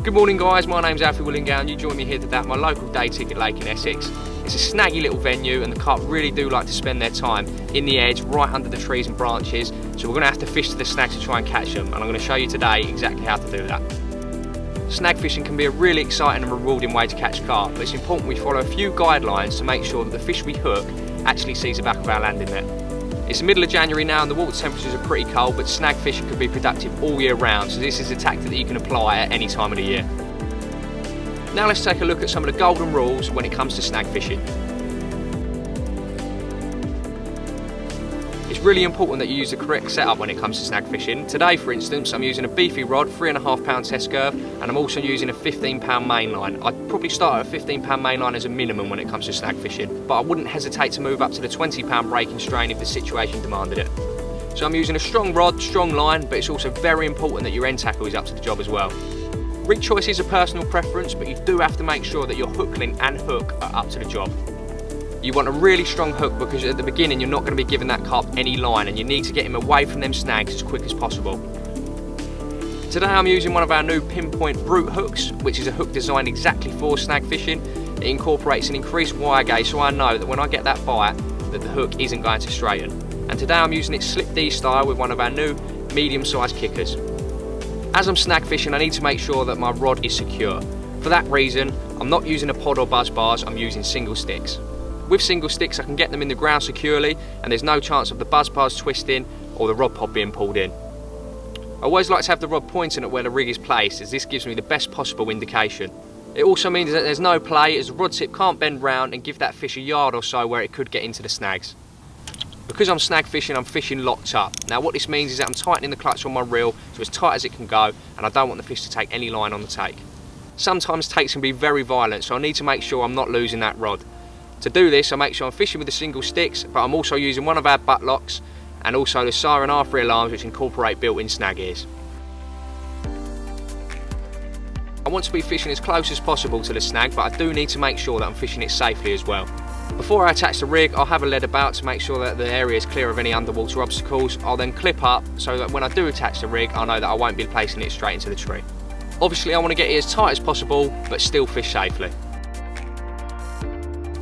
Good morning guys, my name's Alfie and you join me here today at my local day ticket lake in Essex. It's a snaggy little venue and the carp really do like to spend their time in the edge, right under the trees and branches, so we're going to have to fish to the snags to try and catch them, and I'm going to show you today exactly how to do that. Snag fishing can be a really exciting and rewarding way to catch carp, but it's important we follow a few guidelines to make sure that the fish we hook actually sees the back of our landing net. It's the middle of January now and the water temperatures are pretty cold, but snag fishing can be productive all year round, so this is a tactic that you can apply at any time of the year. Now let's take a look at some of the golden rules when it comes to snag fishing. It's really important that you use the correct setup when it comes to snag fishing. Today, for instance, I'm using a beefy rod, 3.5 pound test curve, and I'm also using a 15 pound main line. I'd probably start at a 15 pound main line as a minimum when it comes to snag fishing, but I wouldn't hesitate to move up to the 20 pound breaking strain if the situation demanded it. So I'm using a strong rod, strong line, but it's also very important that your end tackle is up to the job as well. Rig choice is a personal preference, but you do have to make sure that your hook length and hook are up to the job. You want a really strong hook because at the beginning you're not going to be giving that carp any line and you need to get him away from them snags as quick as possible. Today I'm using one of our new Pinpoint Brute hooks, which is a hook designed exactly for snag fishing. It incorporates an increased wire gauge so I know that when I get that bite that the hook isn't going to straighten. And today I'm using it slip D style with one of our new medium-sized kickers. As I'm snag fishing I need to make sure that my rod is secure. For that reason I'm not using a pod or buzz bars, I'm using single sticks. With single sticks I can get them in the ground securely and there's no chance of the buzz bars twisting or the rod pod being pulled in. I always like to have the rod pointing at where the rig is placed, as this gives me the best possible indication. It also means that there's no play, as the rod tip can't bend round and give that fish a yard or so where it could get into the snags. Because I'm snag fishing, I'm fishing locked up. Now what this means is that I'm tightening the clutch on my reel to as tight as it can go, and I don't want the fish to take any line on the take. Sometimes takes can be very violent, so I need to make sure I'm not losing that rod. To do this, I make sure I'm fishing with the single sticks, but I'm also using one of our butt locks and also the siren R3 alarms, which incorporate built-in snag ears. I want to be fishing as close as possible to the snag, but I do need to make sure that I'm fishing it safely as well. Before I attach the rig, I'll have a lead about to make sure that the area is clear of any underwater obstacles. I'll then clip up so that when I do attach the rig, I know that I won't be placing it straight into the tree. Obviously, I want to get it as tight as possible, but still fish safely.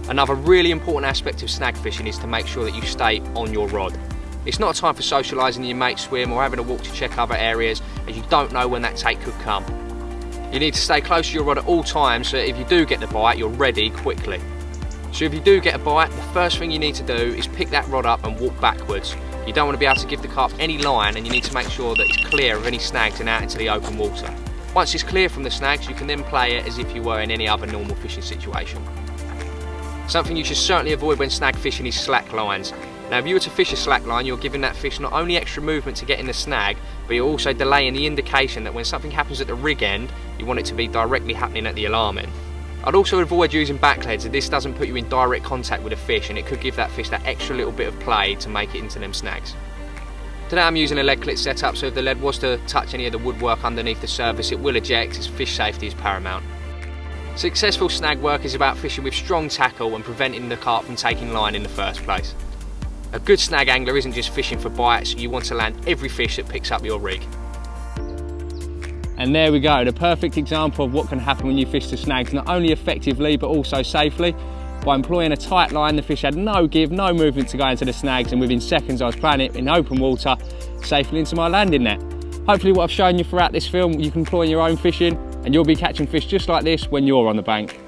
Another really important aspect of snag fishing is to make sure that you stay on your rod. It's not a time for socialising in your mate's swim or having a walk to check other areas, as you don't know when that take could come. You need to stay close to your rod at all times so that if you do get the bite, you're ready quickly. So if you do get a bite, the first thing you need to do is pick that rod up and walk backwards. You don't want to be able to give the carp any line, and you need to make sure that it's clear of any snags and out into the open water. Once it's clear from the snags, you can then play it as if you were in any other normal fishing situation. Something you should certainly avoid when snag fishing is slack lines. Now if you were to fish a slack line, you're giving that fish not only extra movement to get in the snag, but you're also delaying the indication that when something happens at the rig end, you want it to be directly happening at the alarm end. I'd also avoid using back leads, as this doesn't put you in direct contact with a fish and it could give that fish that extra little bit of play to make it into them snags. Today I'm using a lead clip setup, so if the lead was to touch any of the woodwork underneath the surface, it will eject, as fish safety is paramount. Successful snag work is about fishing with strong tackle and preventing the carp from taking line in the first place. A good snag angler isn't just fishing for bites, you want to land every fish that picks up your rig. And there we go, the perfect example of what can happen when you fish the snags, not only effectively but also safely. By employing a tight line, the fish had no give, no movement to go into the snags, and within seconds I was playing it in open water safely into my landing net. Hopefully what I've shown you throughout this film you can employ in your own fishing, and you'll be catching fish just like this when you're on the bank.